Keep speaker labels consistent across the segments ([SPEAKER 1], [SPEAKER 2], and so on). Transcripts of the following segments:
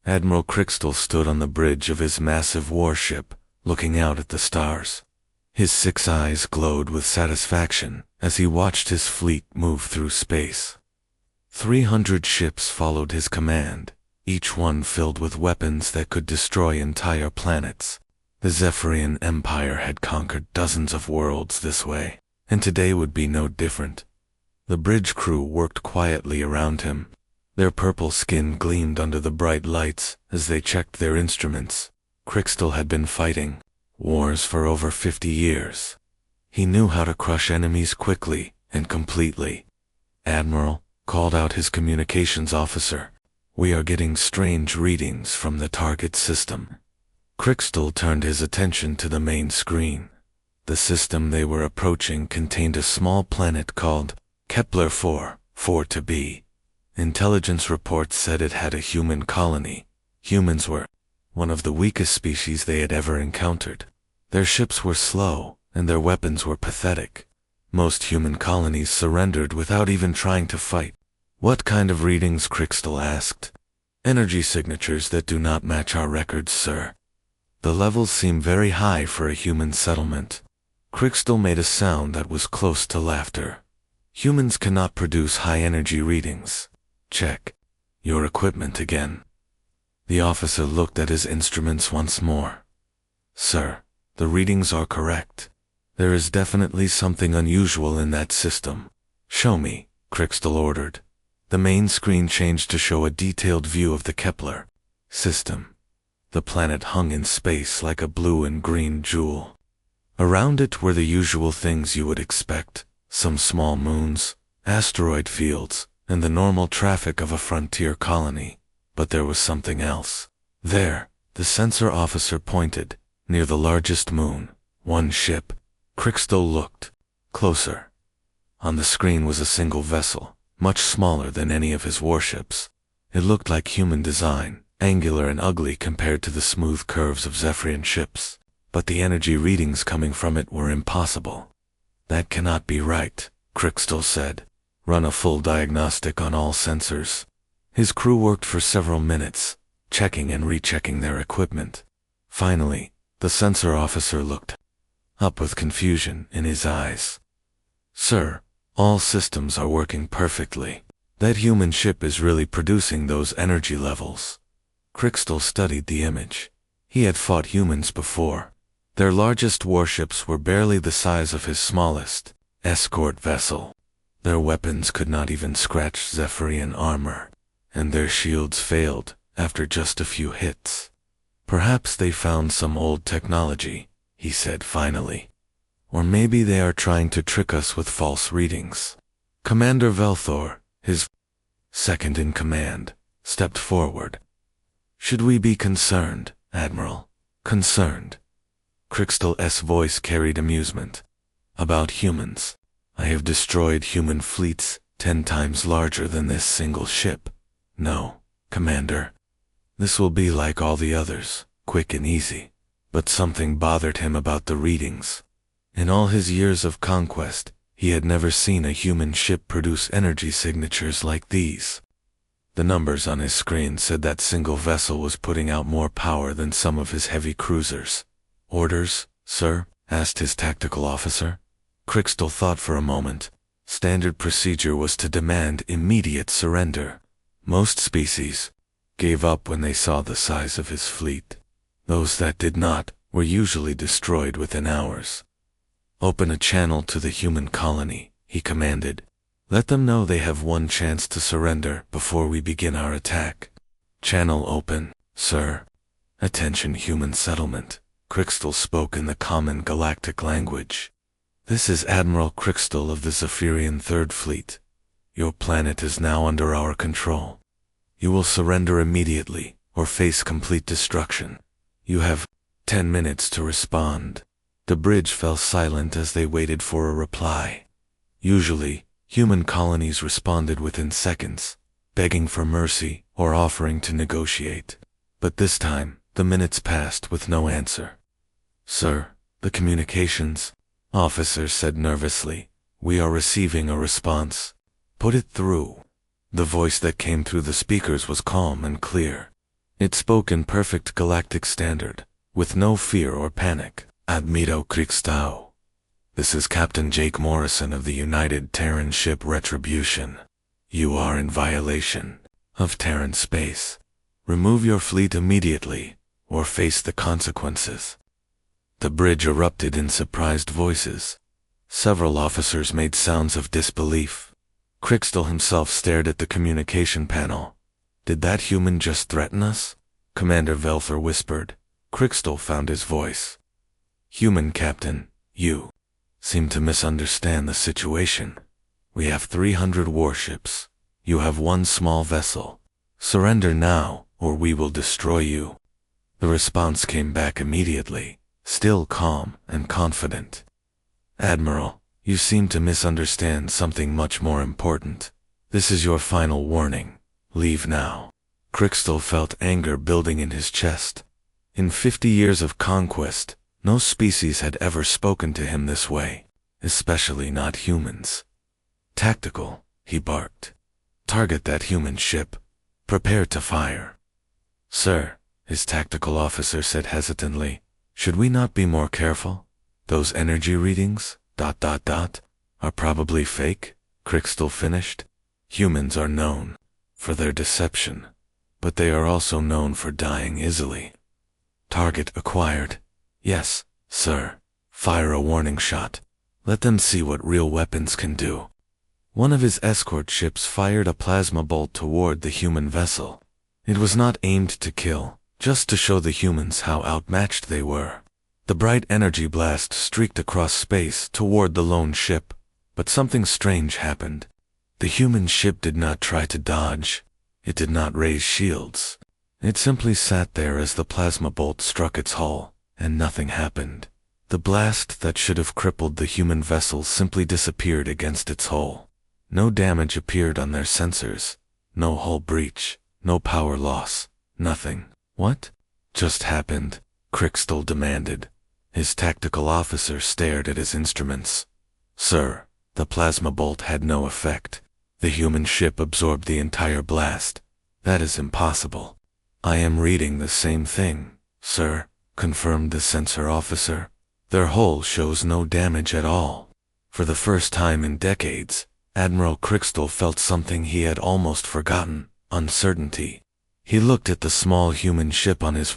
[SPEAKER 1] Admiral Crystal stood on the bridge of his massive warship, looking out at the stars. His 6 eyes glowed with satisfaction as he watched his fleet move through space. 300 ships followed his command, each one filled with weapons that could destroy entire planets. The Zephyrian Empire had conquered dozens of worlds this way, and today would be no different. The bridge crew worked quietly around him. Their purple skin gleamed under the bright lights as they checked their instruments. Crystal had been fighting wars for over 50 years. He knew how to crush enemies quickly and completely. "Admiral," called out his communications officer, "we are getting strange readings from the target system." Crystal turned his attention to the main screen. The system they were approaching contained a small planet called Kepler 4, 4-B. Intelligence reports said it had a human colony. Humans were one of the weakest species they had ever encountered. Their ships were slow, and their weapons were pathetic. Most human colonies surrendered without even trying to fight. "What kind of readings?" Crystal asked. "Energy signatures that do not match our records, sir. The levels seem very high for a human settlement." Crystal made a sound that was close to laughter. "Humans cannot produce high-energy readings. Check your equipment again." The officer looked at his instruments once more. "Sir, the readings are correct. There is definitely something unusual in that system." "Show me," Crystal ordered. The main screen changed to show a detailed view of the Kepler system. The planet hung in space like a blue and green jewel. Around it were the usual things you would expect: some small moons, asteroid fields, and the normal traffic of a frontier colony. But there was something else. There, the sensor officer pointed, near the largest moon, one ship. Crystal looked closer. On the screen was a single vessel, much smaller than any of his warships. It looked like human design, angular and ugly compared to the smooth curves of Zephyrian ships, but the energy readings coming from it were impossible. "That cannot be right," Crystal said. "Run a full diagnostic on all sensors." His crew worked for several minutes, checking and rechecking their equipment. Finally, the sensor officer looked up with confusion in his eyes. "Sir, all systems are working perfectly. That human ship is really producing those energy levels." Crystal studied the image. He had fought humans before. Their largest warships were barely the size of his smallest escort vessel. Their weapons could not even scratch Zephyrian armor, and their shields failed after just a few hits. "Perhaps they found some old technology," he said finally. "Or maybe they are trying to trick us with false readings." Commander Velthor, his second-in-command, stepped forward. "Should we be concerned, Admiral?" "Concerned?" Crystal's voice carried amusement. "About humans. I have destroyed human fleets 10 times larger than this single ship. No, Commander. This will be like all the others, quick and easy." But something bothered him about the readings. In all his years of conquest, he had never seen a human ship produce energy signatures like these. The numbers on his screen said that single vessel was putting out more power than some of his heavy cruisers. "Orders, sir?" asked his tactical officer. Crystal thought for a moment. Standard procedure was to demand immediate surrender. Most species gave up when they saw the size of his fleet. Those that did not were usually destroyed within hours. "Open a channel to the human colony," he commanded. "Let them know they have one chance to surrender before we begin our attack." "Channel open, sir." "Attention human settlement." Crystal spoke in the common galactic language. "This is Admiral Crystal of the Zephyrian Third Fleet. Your planet is now under our control. You will surrender immediately or face complete destruction. You have 10 minutes to respond." The bridge fell silent as they waited for a reply. Usually, human colonies responded within seconds, begging for mercy or offering to negotiate. But this time, the minutes passed with no answer. "Sir, the communications officer said nervously. "We are receiving a response." "Put it through." The voice that came through the speakers was calm and clear. It spoke in perfect galactic standard, with no fear or panic. Admiro Kriegstau. This is Captain Jake Morrison of the United Terran ship Retribution. You are in violation of Terran space. Remove your fleet immediately, or face the consequences. The bridge erupted in surprised voices. Several officers made sounds of disbelief. Kriegstau himself stared at the communication panel. Did that human just threaten us? Commander Velfer whispered. Kriegstau found his voice. Human Captain, you seem to misunderstand the situation. We have 300 warships. You have one small vessel. Surrender now, or we will destroy you. The response came back immediately, still calm and confident. Admiral, you seem to misunderstand something much more important. This is your final warning. Leave now. Kriegstau felt anger building in his chest. In 50 years of conquest, no species had ever spoken to him this way, especially not humans. Tactical, he barked. Target that human ship. Prepare to fire. Sir, his tactical officer said hesitantly, should we not be more careful? Those energy readings, are probably fake, Kriegstau finished. Humans are known for their deception, but they are also known for dying easily. Target acquired. Yes, sir. Fire a warning shot. Let them see what real weapons can do. One of his escort ships fired a plasma bolt toward the human vessel. It was not aimed to kill, just to show the humans how outmatched they were. The bright energy blast streaked across space toward the lone ship, but something strange happened. The human ship did not try to dodge. It did not raise shields. It simply sat there as the plasma bolt struck its hull, and nothing happened. The blast that should have crippled the human vessel simply disappeared against its hull. No damage appeared on their sensors. No hull breach. No power loss. Nothing. What just happened? Kriegstau demanded. His tactical officer stared at his instruments. Sir, the plasma bolt had no effect. The human ship absorbed the entire blast. That is impossible. I am reading the same thing, sir, confirmed the sensor officer. Their hull shows no damage at all. For the first time in decades, Admiral Kriegstau felt something he had almost forgotten, uncertainty. He looked at the small human ship on his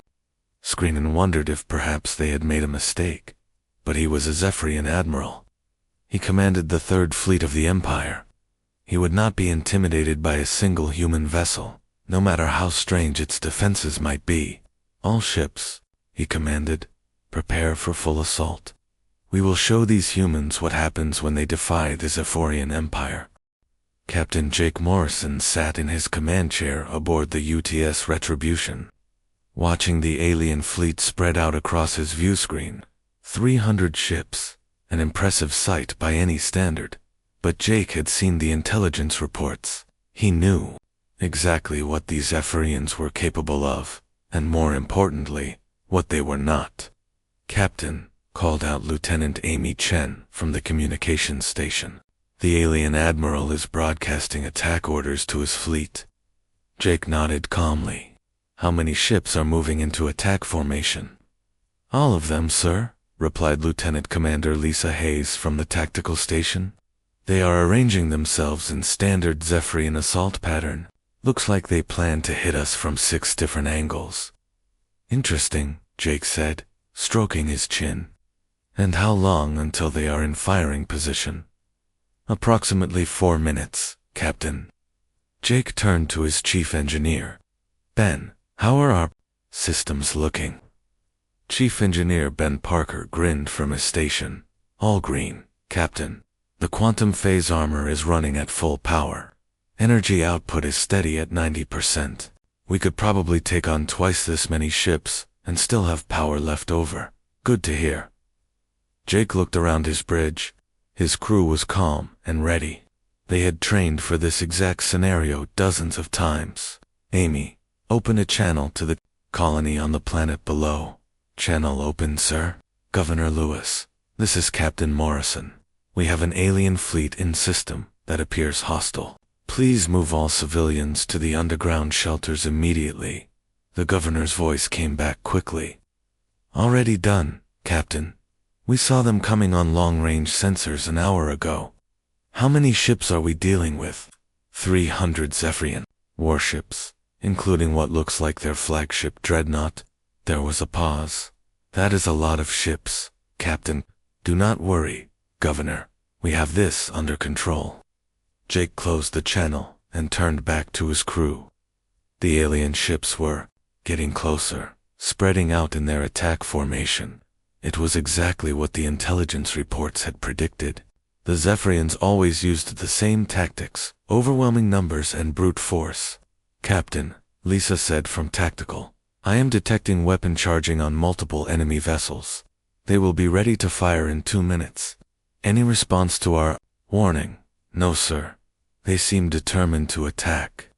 [SPEAKER 1] screen and wondered if perhaps they had made a mistake. But he was a Zephyrian admiral. He commanded the Third Fleet of the Empire. He would not be intimidated by a single human vessel, no matter how strange its defenses might be. All ships, he commanded, prepare for full assault. We will show these humans what happens when they defy the Zephyrian Empire. Captain Jake Morrison sat in his command chair aboard the UTS Retribution, watching the alien fleet spread out across his view screen. 300 ships, an impressive sight by any standard. But Jake had seen the intelligence reports. He knew exactly what these Zephyrians were capable of, and more importantly, what they were not. Captain, called out Lieutenant Amy Chen from the communications station. The alien admiral is broadcasting attack orders to his fleet. Jake nodded calmly. How many ships are moving into attack formation? All of them, sir, replied Lieutenant Commander Lisa Hayes from the tactical station. They are arranging themselves in standard Zephyrian assault pattern. Looks like they plan to hit us from 6 different angles. Interesting, Jake said, stroking his chin. And how long until they are in firing position? Approximately 4 minutes, Captain. Jake turned to his chief engineer. Ben, how are our systems looking? Chief Engineer Ben Parker grinned from his station. All green, Captain. The quantum phase armor is running at full power. Energy output is steady at 90%. We could probably take on twice this many ships and still have power left over. Good to hear. Jake looked around his bridge. His crew was calm and ready. They had trained for this exact scenario dozens of times. Amy, open a channel to the colony on the planet below. Channel open, sir. Governor Lewis, this is Captain Morrison. We have an alien fleet in system that appears hostile. Please move all civilians to the underground shelters immediately. The governor's voice came back quickly. Already done, Captain. We saw them coming on long-range sensors an hour ago. How many ships are we dealing with? 300 Zephyrian warships, including what looks like their flagship dreadnought. There was a pause. That is a lot of ships, Captain. Do not worry, Governor. We have this under control. Jake closed the channel and turned back to his crew. The alien ships were getting closer, spreading out in their attack formation. It was exactly what the intelligence reports had predicted. The Zephyrians always used the same tactics, overwhelming numbers and brute force. Captain, Lisa said from Tactical, I am detecting weapon charging on multiple enemy vessels. They will be ready to fire in 2 minutes. Any response to our warning? No, sir. They seem determined to attack.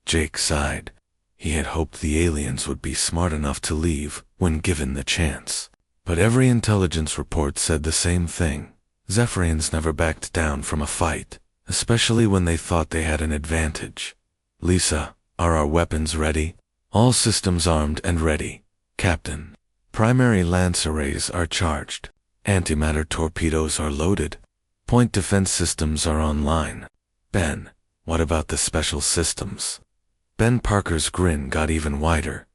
[SPEAKER 1] Jake sighed. He had hoped the aliens would be smart enough to leave when given the chance. But every intelligence report said the same thing. Zephyrians never backed down from a fight, especially when they thought they had an advantage. Lisa, are our weapons ready? All systems armed and ready, Captain. Primary lance arrays are charged. Antimatter torpedoes are loaded. Point defense systems are online. Ben, what about the special systems? Ben Parker's grin got even wider.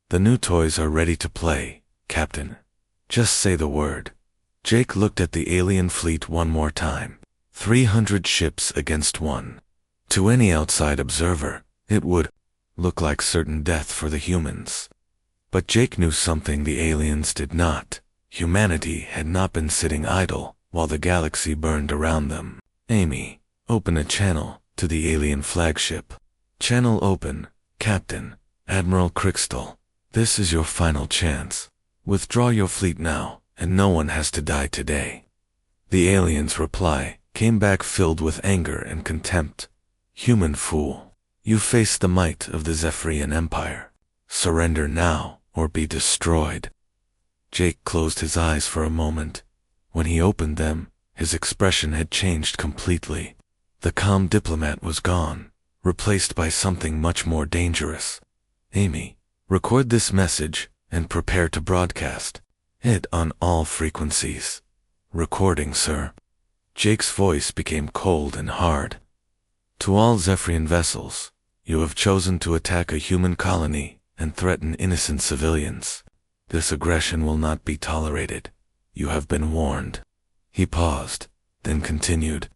[SPEAKER 1] The new toys are ready to play, Captain. Just say the word. Jake looked at the alien fleet one more time. 300 ships against 1. To any outside observer, it would look like certain death for the humans. But Jake knew something the aliens did not. Humanity had not been sitting idle while the galaxy burned around them. Amy, open a channel to the alien flagship. Channel open, Captain. Admiral Crystal, this is your final chance. Withdraw your fleet now, and no one has to die today. The alien's reply came back filled with anger and contempt. Human fool, you face the might of the Zephyrian Empire. Surrender now, or be destroyed. Jake closed his eyes for a moment. When he opened them, his expression had changed completely. The calm diplomat was gone, replaced by something much more dangerous. Amy, record this message and prepare to broadcast. Hit on all frequencies. Recording, sir. Jake's voice became cold and hard. To all Zephyrian vessels, you have chosen to attack a human colony and threaten innocent civilians. This aggression will not be tolerated. You have been warned. He paused, then continued.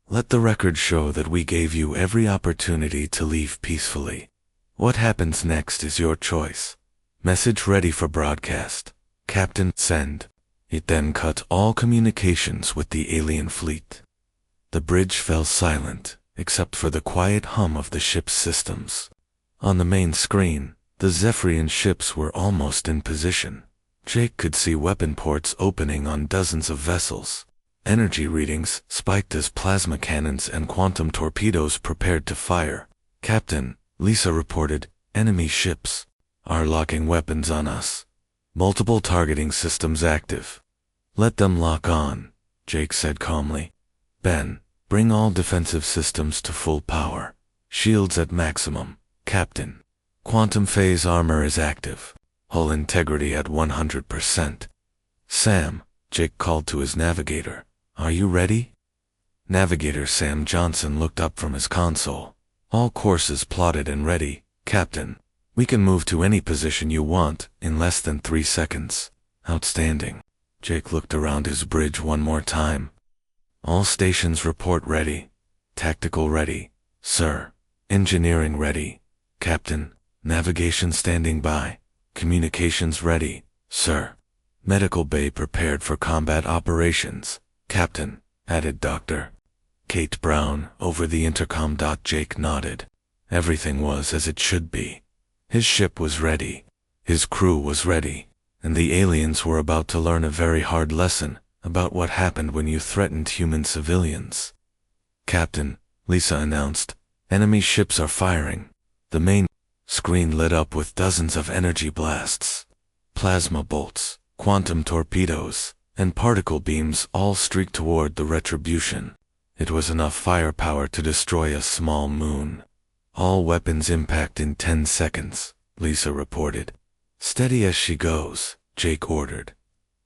[SPEAKER 1] Let the record show that we gave you every opportunity to leave peacefully. What happens next is your choice. Message ready for broadcast. Captain, send. It then cut all communications with the alien fleet. The bridge fell silent, except for the quiet hum of the ship's systems. On the main screen, the Zephyrian ships were almost in position. Jake could see weapon ports opening on dozens of vessels. Energy readings spiked as plasma cannons and quantum torpedoes prepared to fire. Captain, Lisa reported, enemy ships are locking weapons on us. Multiple targeting systems active. Let them lock on, Jake said calmly. Ben, bring all defensive systems to full power. Shields at maximum, Captain. Quantum phase armor is active. Hull integrity at 100%. Sam, Jake called to his navigator. Are you ready? Navigator Sam Johnson looked up from his console. All courses plotted and ready, Captain. We can move to any position you want in less than 3 seconds. Outstanding. Jake looked around his bridge one more time. All stations report ready. Tactical ready, sir. Engineering ready, Captain. Navigation standing by. Communications ready, sir. Medical bay prepared for combat operations, Captain, added Dr. Kate Brown over the intercom. Jake nodded. Everything was as it should be. His ship was ready. His crew was ready. And the aliens were about to learn a very hard lesson about what happened when you threatened human civilians. Captain, Lisa announced, enemy ships are firing. The main screen lit up with dozens of energy blasts. Plasma bolts, quantum torpedoes, and particle beams all streaked toward the Retribution. It was enough firepower to destroy a small moon. All weapons impact in 10 seconds, Lisa reported. Steady as she goes, Jake ordered.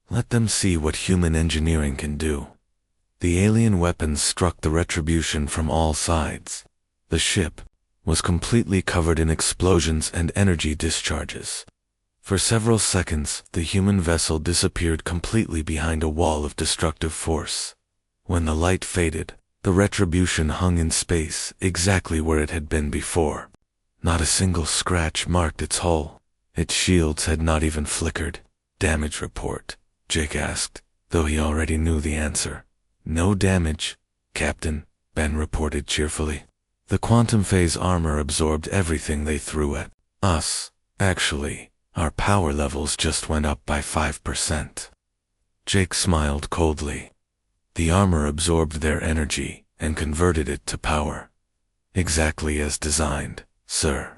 [SPEAKER 1] Let them see what human engineering can do. The alien weapons struck the Retribution from all sides. The ship was completely covered in explosions and energy discharges. For several seconds, the human vessel disappeared completely behind a wall of destructive force. When the light faded, the Retribution hung in space exactly where it had been before. Not a single scratch marked its hull. Its shields had not even flickered. Damage report, Jake asked, though he already knew the answer. No damage, Captain, Ben reported cheerfully. The quantum phase armor absorbed everything they threw at us. Actually, our power levels just went up by 5%. Jake smiled coldly. The armor absorbed their energy and converted it to power. Exactly as designed, sir.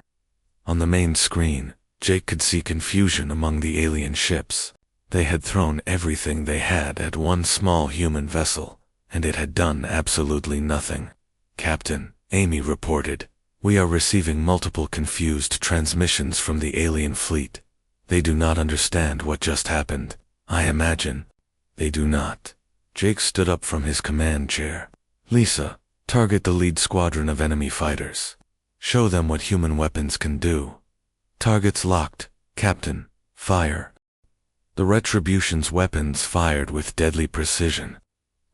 [SPEAKER 1] On the main screen, Jake could see confusion among the alien ships. They had thrown everything they had at one small human vessel, and it had done absolutely nothing. Captain, Amy reported, we are receiving multiple confused transmissions from the alien fleet. They do not understand what just happened, I imagine. They do not. Jake stood up from his command chair. Lisa, target the lead squadron of enemy fighters. Show them what human weapons can do. Targets locked, Captain. Fire. The Retribution's weapons fired with deadly precision.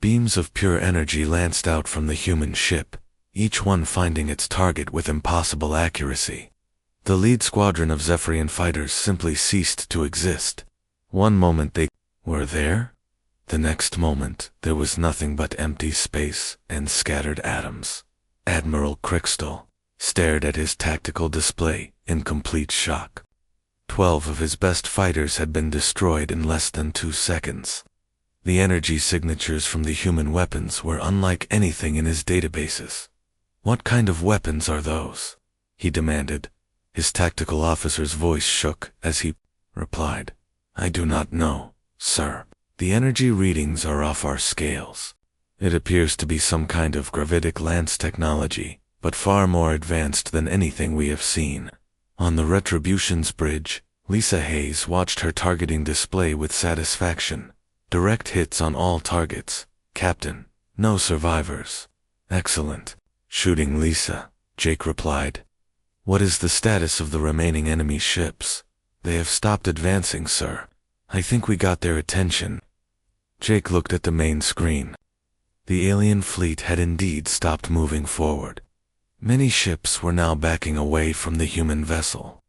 [SPEAKER 1] Beams of pure energy lanced out from the human ship, each one finding its target with impossible accuracy. The lead squadron of Zephyrian fighters simply ceased to exist. One moment they were there. The next moment, there was nothing but empty space and scattered atoms. Admiral Crystal stared at his tactical display in complete shock. 12 of his best fighters had been destroyed in less than 2 seconds. The energy signatures from the human weapons were unlike anything in his databases. What kind of weapons are those? He demanded. His tactical officer's voice shook as he replied, I do not know, sir. The energy readings are off our scales. It appears to be some kind of gravitic lance technology, but far more advanced than anything we have seen. On the Retribution's bridge, Lisa Hayes watched her targeting display with satisfaction. Direct hits on all targets, Captain. No survivors. Excellent. Shooting Lisa, Jake replied. What is the status of the remaining enemy ships? They have stopped advancing, sir. I think we got their attention. Jake looked at the main screen. The alien fleet had indeed stopped moving forward. Many ships were now backing away from the human vessel.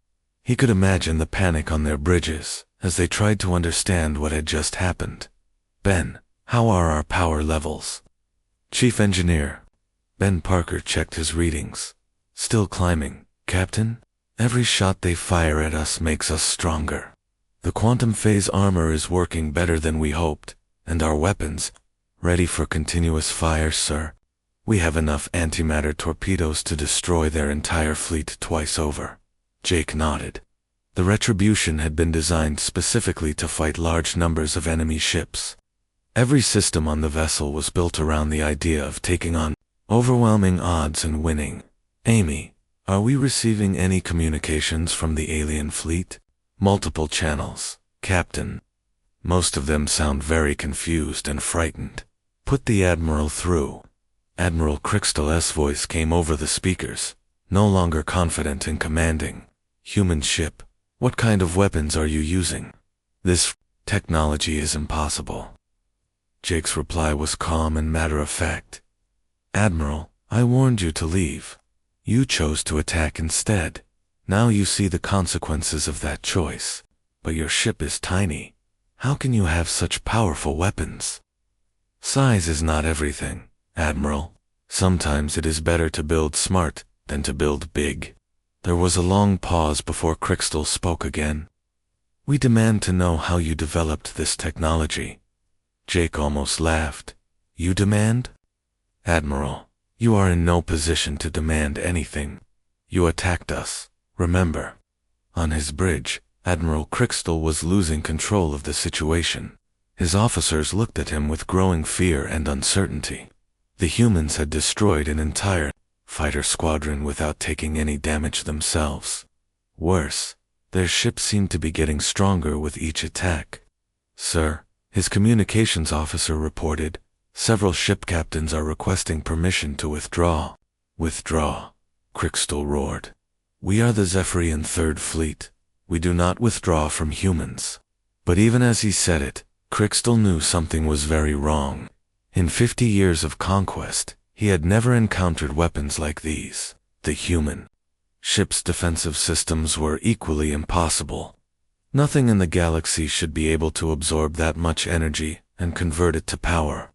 [SPEAKER 1] He could imagine the panic on their bridges as they tried to understand what had just happened. Ben, how are our power levels? Chief Engineer. Ben Parker checked his readings. Still climbing, Captain. Every shot they fire at us makes us stronger. The quantum phase armor is working better than we hoped, and our weapons, ready for continuous fire, sir. We have enough antimatter torpedoes to destroy their entire fleet twice over. Jake nodded. The Retribution had been designed specifically to fight large numbers of enemy ships. Every system on the vessel was built around the idea of taking on overwhelming odds and winning. Amy, are we receiving any communications from the alien fleet? Multiple channels, Captain. Most of them sound very confused and frightened. Put the Admiral through. Admiral Crystal's voice came over the speakers, no longer confident in commanding. Human ship, what kind of weapons are you using? This technology is impossible. Jake's reply was calm and matter-of-fact. Admiral, I warned you to leave. You chose to attack instead. Now you see the consequences of that choice. But your ship is tiny. How can you have such powerful weapons? Size is not everything, Admiral. Sometimes it is better to build smart than to build big. There was a long pause before Crystal spoke again. We demand to know how you developed this technology. Jake almost laughed. You demand? Admiral, you are in no position to demand anything. You attacked us, remember. On his bridge, Admiral Crystal was losing control of the situation. His officers looked at him with growing fear and uncertainty. The humans had destroyed an entire fighter squadron without taking any damage themselves. Worse, Their ship seemed to be getting stronger with each attack. Sir, his communications officer reported, several ship captains are requesting permission to withdraw. Withdraw, Crystal roared. We are the Zephyrian Third Fleet. We do not withdraw from humans. But even as he said it, Crystal knew something was very wrong. In 50 years of conquest, he had never encountered weapons like these. The human ship's defensive systems were equally impossible. Nothing in the galaxy should be able to absorb that much energy and convert it to power.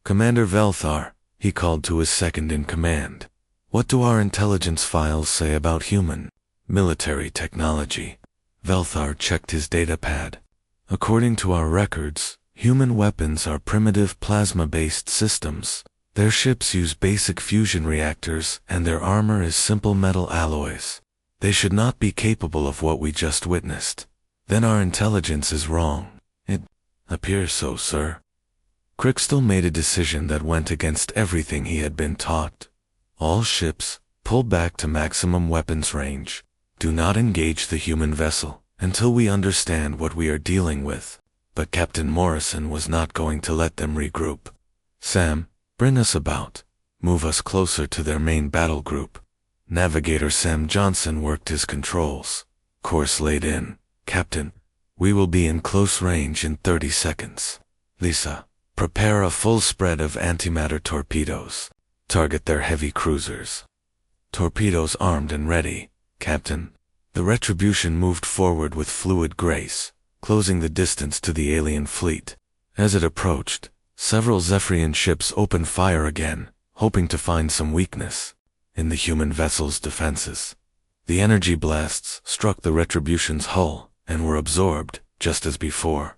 [SPEAKER 1] Commander Velthar, he called to his second-in-command. What do our intelligence files say about human military technology? Velthar checked his datapad. According to our records, human weapons are primitive plasma-based systems. Their ships use basic fusion reactors, and their armor is simple metal alloys. They should not be capable of what we just witnessed. Then our intelligence is wrong. It appears so, sir. Crystal made a decision that went against everything he had been taught. All ships, pull back to maximum weapons range. Do not engage the human vessel until we understand what we are dealing with. But Captain Morrison was not going to let them regroup. Sam, bring us about. Move us closer to their main battle group. Navigator Sam Johnson worked his controls. Course laid in. Captain, we will be in close range in 30 seconds. Lisa, prepare a full spread of antimatter torpedoes. Target their heavy cruisers. Torpedoes armed and ready, Captain. The Retribution moved forward with fluid grace, closing the distance to the alien fleet. As it approached, several Zephyrian ships opened fire again, hoping to find some weakness in the human vessel's defenses. The energy blasts struck the Retribution's hull and were absorbed, just as before.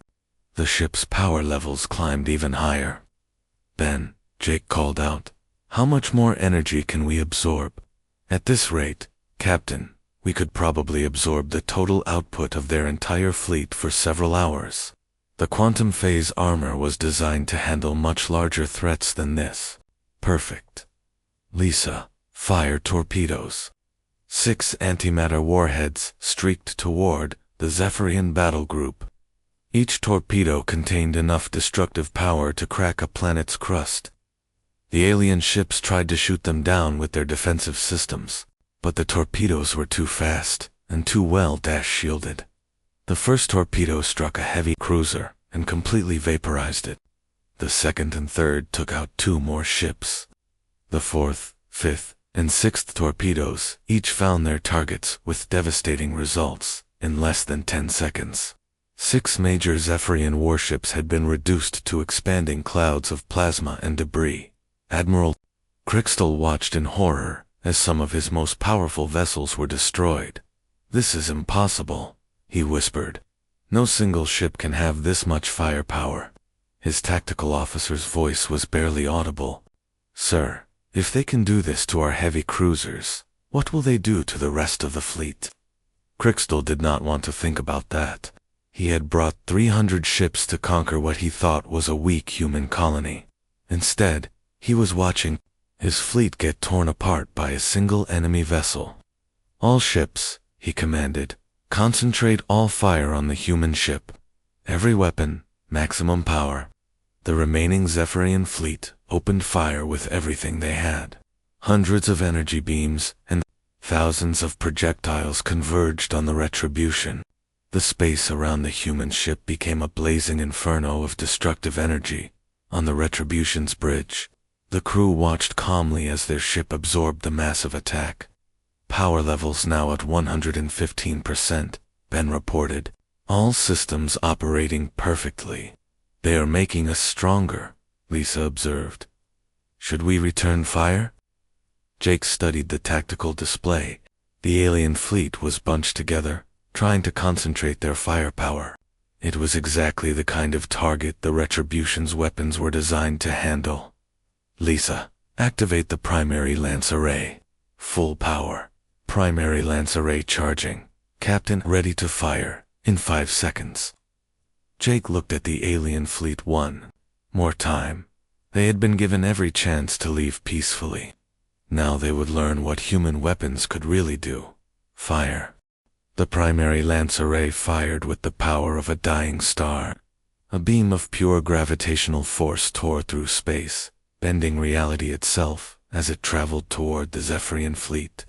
[SPEAKER 1] The ship's power levels climbed even higher. Ben, Jake called out, how much more energy can we absorb? At this rate, Captain, we could probably absorb the total output of their entire fleet for several hours. The quantum phase armor was designed to handle much larger threats than this. Perfect. Lisa, fire torpedoes. 6 antimatter warheads streaked toward the Zephyrian battle group. Each torpedo contained enough destructive power to crack a planet's crust. The alien ships tried to shoot them down with their defensive systems, but the torpedoes were too fast and too well shielded. The first torpedo struck a heavy cruiser and completely vaporized it. The second and third took out 2 more ships. The fourth, fifth, and sixth torpedoes each found their targets with devastating results in less than 10 seconds. 6 major Zephyrian warships had been reduced to expanding clouds of plasma and debris. Admiral Crystal watched in horror as some of his most powerful vessels were destroyed. This is impossible, he whispered. No single ship can have this much firepower. His tactical officer's voice was barely audible. Sir, if they can do this to our heavy cruisers, what will they do to the rest of the fleet? Crystal did not want to think about that. He had brought 300 ships to conquer what he thought was a weak human colony. Instead, he was watching his fleet get torn apart by a single enemy vessel. All ships, he commanded, concentrate all fire on the human ship. Every weapon, maximum power. The remaining Zephyrian fleet opened fire with everything they had. Hundreds of energy beams and thousands of projectiles converged on the Retribution. The space around the human ship became a blazing inferno of destructive energy. On the Retribution's bridge, the crew watched calmly as their ship absorbed the massive attack. Power levels now at 115%, Ben reported. All systems operating perfectly. They are making us stronger, Lisa observed. Should we return fire? Jake studied the tactical display. The alien fleet was bunched together, trying to concentrate their firepower. It was exactly the kind of target the Retribution's weapons were designed to handle. Lisa, activate the primary lance array. Full power. Primary lance array charging. Captain ready to fire in 5 seconds. Jake looked at the alien fleet one more time. They had been given every chance to leave peacefully. Now they would learn what human weapons could really do. Fire. The primary lance array fired with the power of a dying star. A beam of pure gravitational force tore through space, bending reality itself as it traveled toward the Zephyrian fleet.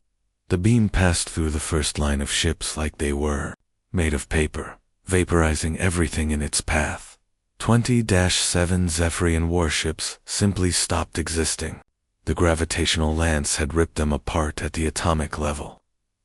[SPEAKER 1] The beam passed through the first line of ships like they were made of paper, vaporizing everything in its path. 20-7 Zephyrian warships simply stopped existing. The gravitational lance had ripped them apart at the atomic level,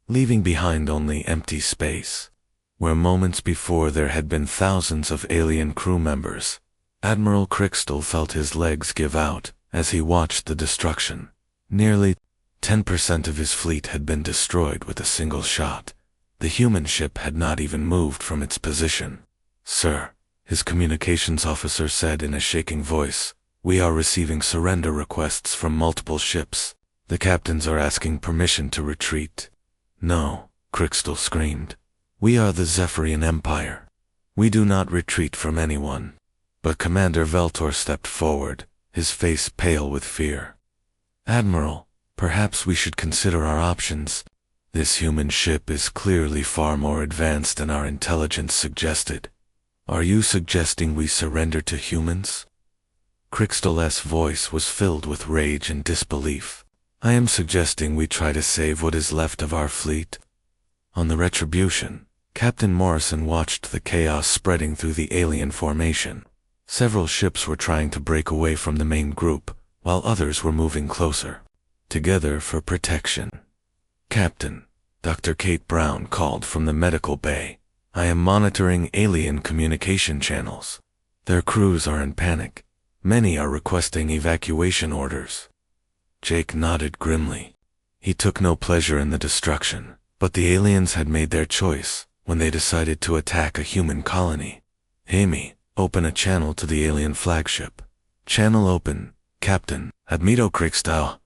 [SPEAKER 1] leaving behind only empty space. Where moments before there had been thousands of alien crew members, Admiral Crixtal felt his legs give out as he watched the destruction. Nearly 10% of his fleet had been destroyed with a single shot. The human ship had not even moved from its position. "Sir," his communications officer said in a shaking voice, "we are receiving surrender requests from multiple ships. The captains are asking permission to retreat." "No," Crixtal screamed. "We are the Zephyrian Empire. We do not retreat from anyone." But Commander Veltor stepped forward, his face pale with fear. "Admiral, perhaps we should consider our options. This human ship is clearly far more advanced than our intelligence suggested. Are you suggesting we surrender to humans?" Crixtal's voice was filled with rage and disbelief. "I am suggesting we try to save what is left of our fleet." On the Retribution, Captain Morrison watched the chaos spreading through the alien formation. Several ships were trying to break away from the main group, while others were moving closer, together for protection. "Captain," Dr. Kate Brown called from the medical bay, "I am monitoring alien communication channels. Their crews are in panic. Many are requesting evacuation orders." Jake nodded grimly. He took no pleasure in the destruction, but the aliens had made their choice when they decided to attack a human colony. "Amy, open a channel to the alien flagship." "Channel open, Captain." "Admiral Crixtal,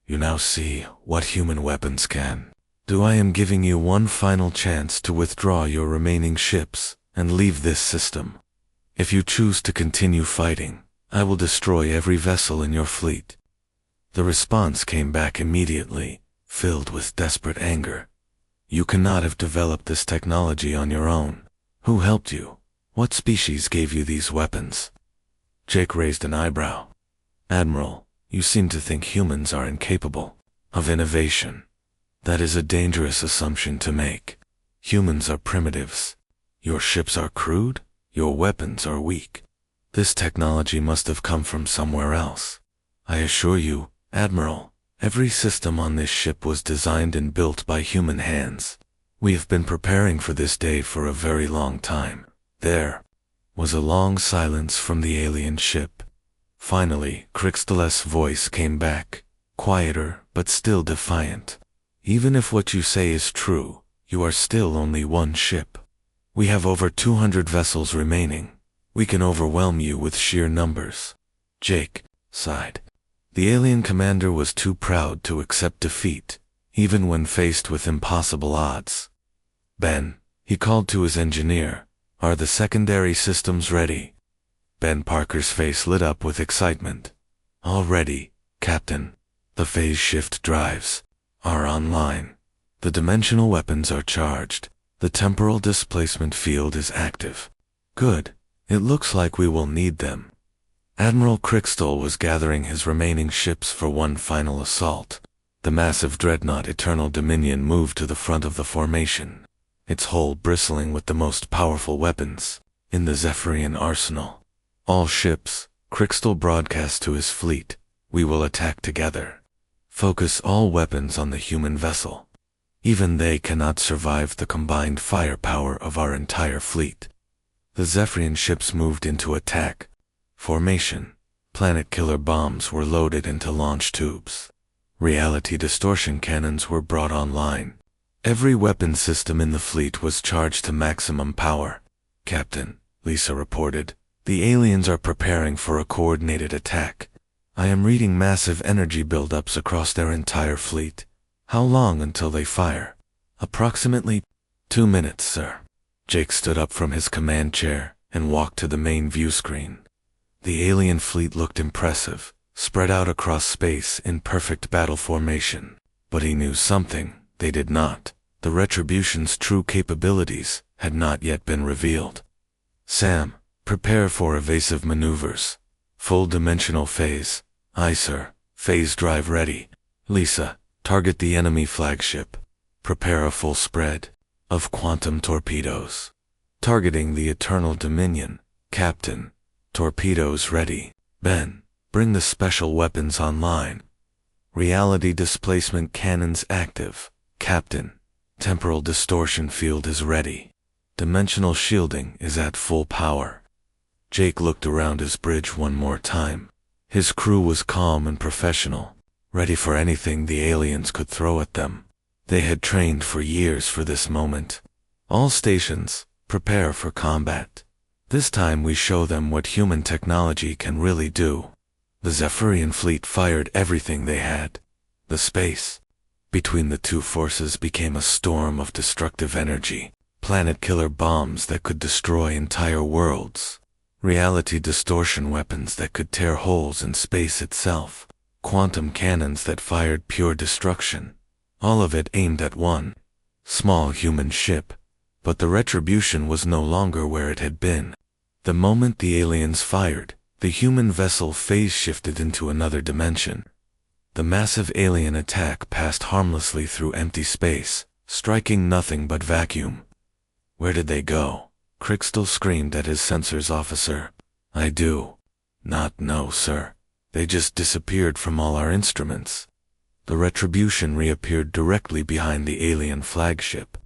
[SPEAKER 1] you now see what human weapons can do. I am giving you one final chance to withdraw your remaining ships and leave this system. If you choose to continue fighting, I will destroy every vessel in your fleet." The response came back immediately, filled with desperate anger. "You cannot have developed this technology on your own. Who helped you? What species gave you these weapons?" Jake raised an eyebrow. "Admiral, you seem to think humans are incapable of innovation. That is a dangerous assumption to make. Humans are primitives. Your ships are crude, your weapons are weak. This technology must have come from somewhere else. I assure you, Admiral, every system on this ship was designed and built by human hands. We have been preparing for this day for a very long time." There was a long silence from the alien ship. Finally, Crixtal's voice came back, quieter but still defiant. "Even if what you say is true, you are still only one ship. We have over 200 vessels remaining. We can overwhelm you with sheer numbers." Jake sighed. The alien commander was too proud to accept defeat, even when faced with impossible odds. "Ben," he called to his engineer, "are the secondary systems ready?" Ben Parker's face lit up with excitement. "All ready, Captain. The phase shift drives are online. The dimensional weapons are charged. The temporal displacement field is active." "Good. It looks like we will need them." Admiral Crixtal was gathering his remaining ships for one final assault. The massive dreadnought Eternal Dominion moved to the front of the formation, its hull bristling with the most powerful weapons in the Zephyrian arsenal. "All ships," Crixtal broadcast to his fleet, "we will attack together. Focus all weapons on the human vessel. Even they cannot survive the combined firepower of our entire fleet." The Zephyrian ships moved into attack formation. Planet-killer bombs were loaded into launch tubes. Reality distortion cannons were brought online. Every weapon system in the fleet was charged to maximum power. "Captain," Lisa reported, "the aliens are preparing for a coordinated attack. I am reading massive energy buildups across their entire fleet. How long until they fire?" "Approximately 2 minutes, sir." Jake stood up from his command chair and walked to the main view screen. The alien fleet looked impressive, spread out across space in perfect battle formation. But he knew something they did not. The Retribution's true capabilities had not yet been revealed. Sam, prepare for evasive maneuvers. Full dimensional phase. Aye, sir. Phase drive ready. Lisa, target the enemy flagship. Prepare a full spread of quantum torpedoes. Targeting the Eternal Dominion. Captain, torpedoes ready. Ben, bring the special weapons online. Reality displacement cannons active. Captain, temporal distortion field is ready. Dimensional shielding is at full power. Jake looked around his bridge one more time. His crew was calm and professional, ready for anything the aliens could throw at them. They had trained for years for this moment. All stations, prepare for combat. This time we show them what human technology can really do. The Zephyrian fleet fired everything they had. The space between the two forces became a storm of destructive energy. Planet-killer bombs that could destroy entire worlds. Reality distortion weapons that could tear holes in space itself. Quantum cannons that fired pure destruction. All of it aimed at one small human ship. But the Retribution was no longer where it had been. The moment the aliens fired, the human vessel phase shifted into another dimension. The massive alien attack passed harmlessly through empty space, striking nothing but vacuum. Where did they go? Crystal screamed at his sensors officer. I do not know, sir. They just disappeared from all our instruments. The Retribution reappeared directly behind the alien flagship,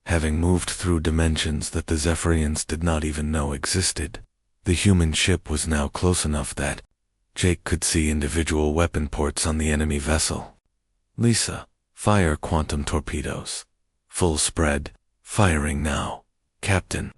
[SPEAKER 1] having moved through dimensions that the Zephyrians did not even know existed. The human ship was now close enough that Jake could see individual weapon ports on the enemy vessel. Lisa, fire quantum torpedoes. Full spread, firing now. Captain.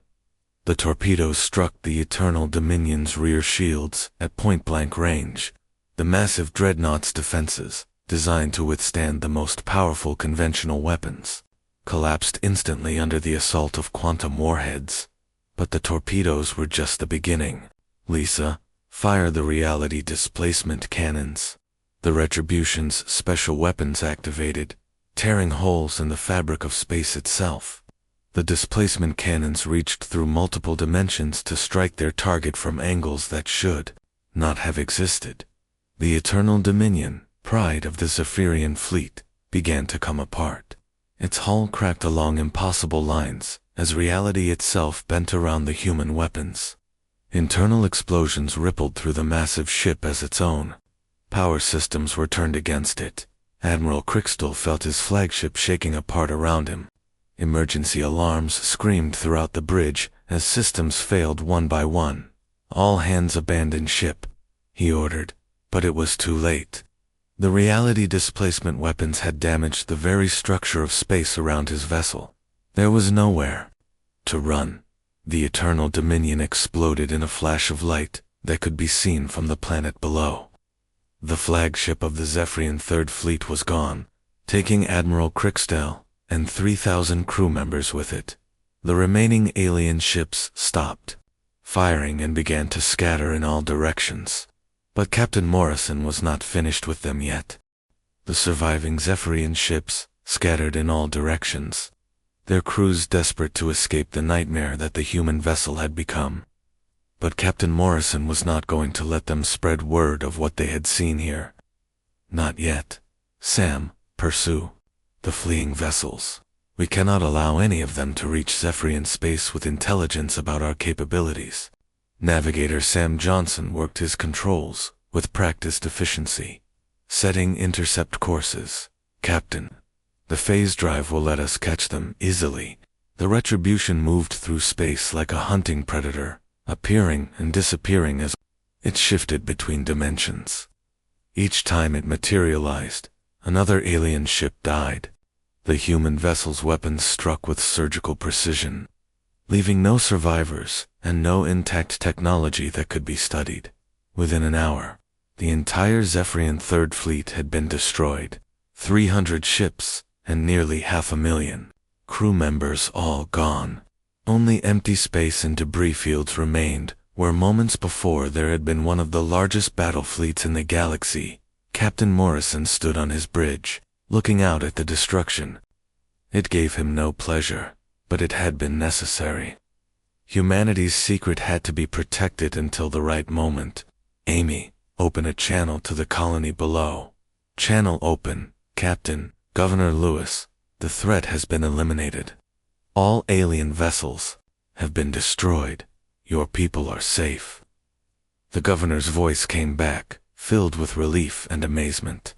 [SPEAKER 1] The torpedoes struck the Eternal Dominion's rear shields at point-blank range. The massive dreadnought's defenses, designed to withstand the most powerful conventional weapons, collapsed instantly under the assault of quantum warheads. But the torpedoes were just the beginning. Lisa, fire the reality displacement cannons. The Retribution's special weapons activated, tearing holes in the fabric of space itself. The displacement cannons reached through multiple dimensions to strike their target from angles that should not have existed. The Eternal Dominion, pride of the Zephyrian fleet, began to come apart. Its hull cracked along impossible lines as reality itself bent around the human weapons. Internal explosions rippled through the massive ship as its own. Power systems were turned against it. Admiral Crystal felt his flagship shaking apart around him. Emergency alarms screamed throughout the bridge as systems failed one by one. All hands abandon ship, he ordered, but it was too late. The reality displacement weapons had damaged the very structure of space around his vessel. There was nowhere to run. The Eternal Dominion exploded in a flash of light that could be seen from the planet below. The flagship of the Zephyrian Third Fleet was gone, taking Admiral Crystal and 3,000 crew members with it. The remaining alien ships stopped firing and began to scatter in all directions. But Captain Morrison was not finished with them yet. The surviving Zephyrian ships scattered in all directions, their crews desperate to escape the nightmare that the human vessel had become. But Captain Morrison was not going to let them spread word of what they had seen here. Not yet. Sam, pursue the fleeing vessels. We cannot allow any of them to reach Zephyrian space with intelligence about our capabilities. Navigator Sam Johnson worked his controls with practiced efficiency, setting intercept courses. Captain, the phase drive will let us catch them easily. The Retribution moved through space like a hunting predator, appearing and disappearing as it shifted between dimensions. Each time it materialized, another alien ship died. The human vessel's weapons struck with surgical precision, leaving no survivors and no intact technology that could be studied. Within an hour, the entire Zephyrian Third Fleet had been destroyed. 300 ships and nearly 500,000 crew members all gone. Only empty space and debris fields remained, where moments before there had been one of the largest battle fleets in the galaxy. Captain Morrison stood on his bridge, looking out at the destruction. It gave him no pleasure, but it had been necessary. Humanity's secret had to be protected until the right moment. Amy, open a channel to the colony below. Channel open, Captain. Governor Lewis, the threat has been eliminated. All alien vessels have been destroyed. Your people are safe. The governor's voice came back, filled with relief and amazement.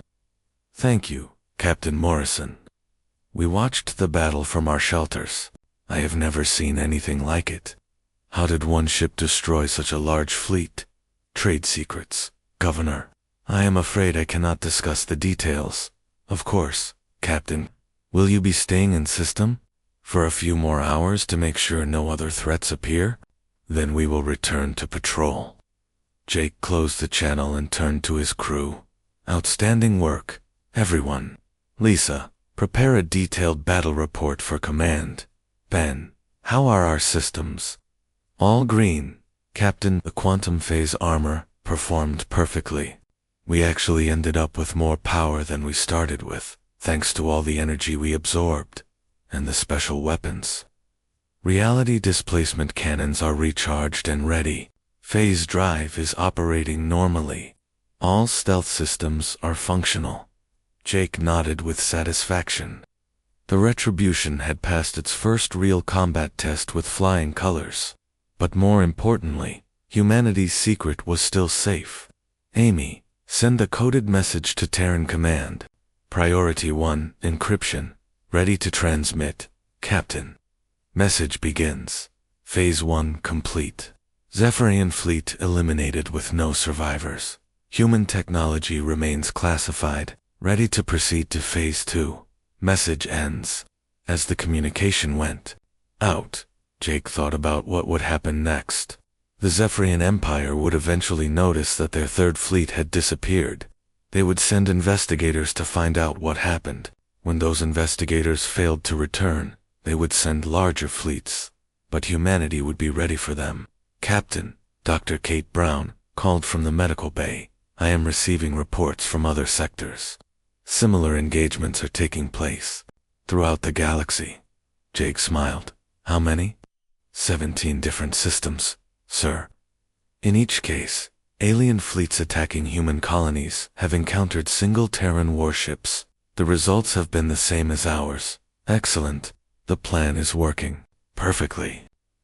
[SPEAKER 1] Thank you, Captain Morrison. We watched the battle from our shelters. I have never seen anything like it. How did one ship destroy such a large fleet? Trade secrets, Governor. I am afraid I cannot discuss the details. Of course, Captain. Will you be staying in system for a few more hours to make sure no other threats appear? Then we will return to patrol. Jake closed the channel and turned to his crew. Outstanding work, everyone. Lisa, prepare a detailed battle report for command. Ben, how are our systems? All green, Captain. The quantum phase armor performed perfectly. We actually ended up with more power than we started with, thanks to all the energy we absorbed, and the special weapons. Reality displacement cannons are recharged and ready. Phase drive is operating normally. All stealth systems are functional. Jake nodded with satisfaction. The Retribution had passed its first real combat test with flying colors. But more importantly, humanity's secret was still safe. Amy, send a coded message to Terran Command. Priority 1, encryption. Ready to transmit, Captain. Message begins. Phase 1 complete. Zephyrian fleet eliminated with no survivors. Human technology remains classified, ready to proceed to Phase 2. Message ends. As the communication went out, Jake thought about what would happen next. The Zephyrian Empire would eventually notice that their third fleet had disappeared. They would send investigators to find out what happened. When those investigators failed to return, they would send larger fleets. But humanity would be ready for them. Captain, Dr. Kate Brown, called from the medical bay. I am receiving reports from other sectors. Similar engagements are taking place throughout the galaxy. Jake smiled. How many? 17 different systems, sir. In each case, alien fleets attacking human colonies have encountered single Terran warships. The results have been the same as ours. Excellent. The plan is working perfectly.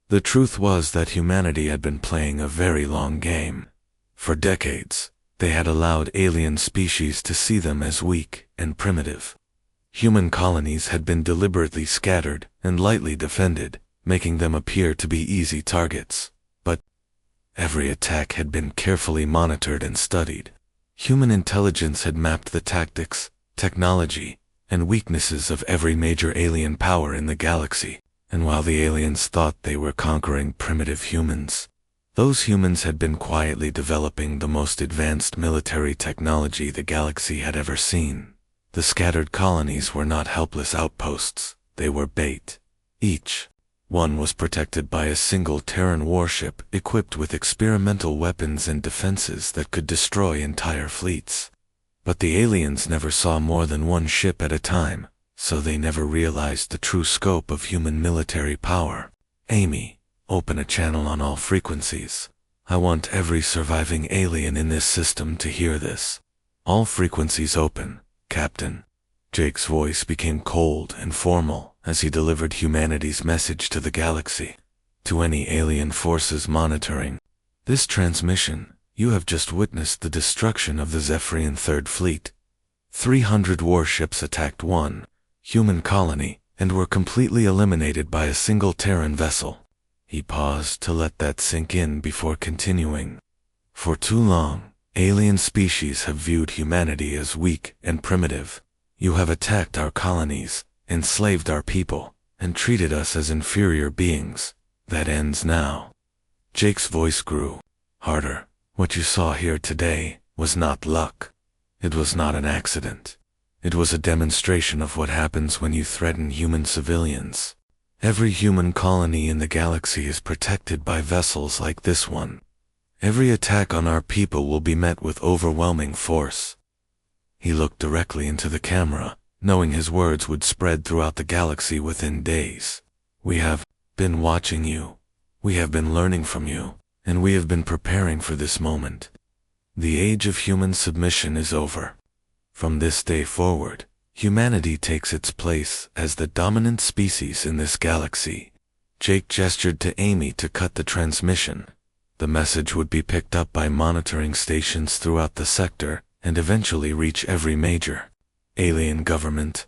[SPEAKER 1] The truth was that humanity had been playing a very long game. For decades, they had allowed alien species to see them as weak and primitive. Human colonies had been deliberately scattered and lightly defended, making them appear to be easy targets. But every attack had been carefully monitored and studied. Human intelligence had mapped the tactics, technology, and weaknesses of every major alien power in the galaxy, and while the aliens thought they were conquering primitive humans, those humans had been quietly developing the most advanced military technology the galaxy had ever seen. The scattered colonies were not helpless outposts, they were bait. Each one was protected by a single Terran warship equipped with experimental weapons and defenses that could destroy entire fleets. But the aliens never saw more than one ship at a time, so they never realized the true scope of human military power. Amy, open a channel on all frequencies. I want every surviving alien in this system to hear this. All frequencies open, Captain. Jake's voice became cold and formal as he delivered humanity's message to the galaxy. To any alien forces monitoring this transmission, you have just witnessed the destruction of the Zephyrian Third Fleet. 300 warships attacked one human colony and were completely eliminated by a single Terran vessel. He paused to let that sink in before continuing. For too long, alien species have viewed humanity as weak and primitive. You have attacked our colonies, enslaved our people, and treated us as inferior beings. That ends now. Jake's voice grew harder. What you saw here today was not luck. It was not an accident. It was a demonstration of what happens when you threaten human civilians. Every human colony in the galaxy is protected by vessels like this one. Every attack on our people will be met with overwhelming force. He looked directly into the camera, knowing his words would spread throughout the galaxy within days. "We have been watching you. We have been learning from you, and we have been preparing for this moment. The age of human submission is over. From this day forward, humanity takes its place as the dominant species in this galaxy." Jake gestured to Amy to cut the transmission. The message would be picked up by monitoring stations throughout the sector and eventually reach every major alien government.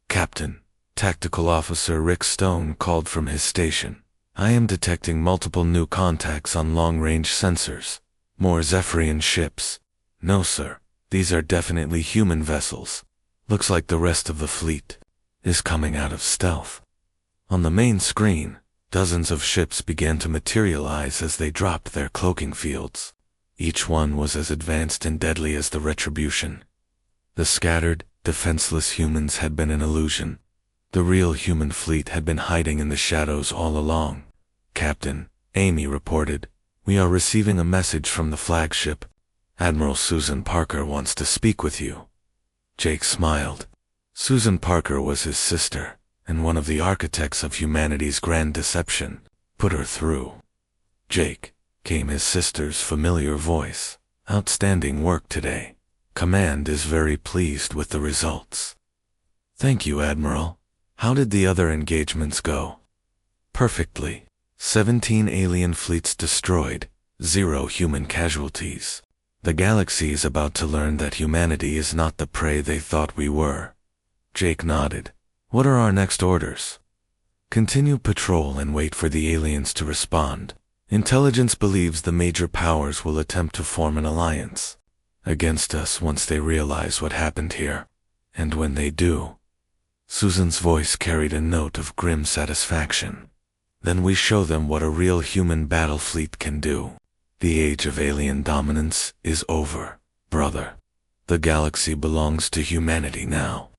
[SPEAKER 1] "Captain," Tactical Officer Rick Stone called from his station. "I am detecting multiple new contacts on long-range sensors. More Zephyrian ships." "No, sir. These are definitely human vessels. Looks like the rest of the fleet is coming out of stealth." On the main screen, dozens of ships began to materialize as they dropped their cloaking fields. Each one was as advanced and deadly as the Retribution. The scattered, defenseless humans had been an illusion. The real human fleet had been hiding in the shadows all along. "Captain," Amy reported, "we are receiving a message from the flagship. Admiral Susan Parker wants to speak with you." Jake smiled. Susan Parker was his sister, and one of the architects of humanity's grand deception. "Put her through." "Jake," came his sister's familiar voice. "Outstanding work today. Command is very pleased with the results." "Thank you, Admiral. How did the other engagements go?" "Perfectly. 17 alien fleets destroyed, 0 human casualties. The galaxy is about to learn that humanity is not the prey they thought we were." Jake nodded. "What are our next orders?" "Continue patrol and wait for the aliens to respond. Intelligence believes the major powers will attempt to form an alliance against us once they realize what happened here. And when they do," Susan's voice carried a note of grim satisfaction, "then we show them what a real human battle fleet can do. The age of alien dominance is over, brother. The galaxy belongs to humanity now."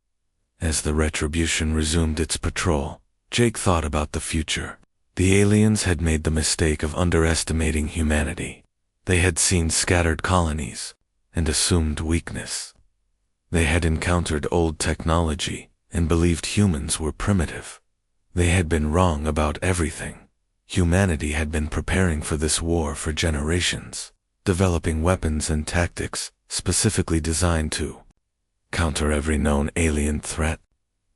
[SPEAKER 1] As the Retribution resumed its patrol, Jake thought about the future. The aliens had made the mistake of underestimating humanity. They had seen scattered colonies and assumed weakness. They had encountered old technology and believed humans were primitive. They had been wrong about everything. Humanity had been preparing for this war for generations, developing weapons and tactics specifically designed to counter every known alien threat.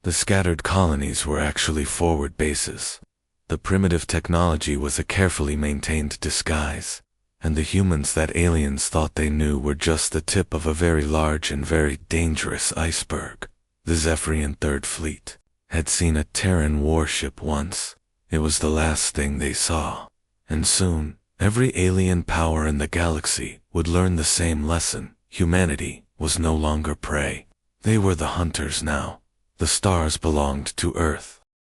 [SPEAKER 1] The scattered colonies were actually forward bases. The primitive technology was a carefully maintained disguise, and the humans that aliens thought they knew were just the tip of a very large and very dangerous iceberg. The Zephyrian Third Fleet had seen a Terran Warship once. It was the last thing they saw. And soon, every alien power in the galaxy would learn the same lesson. Humanity was no longer prey. They were the hunters now. The stars belonged to Earth.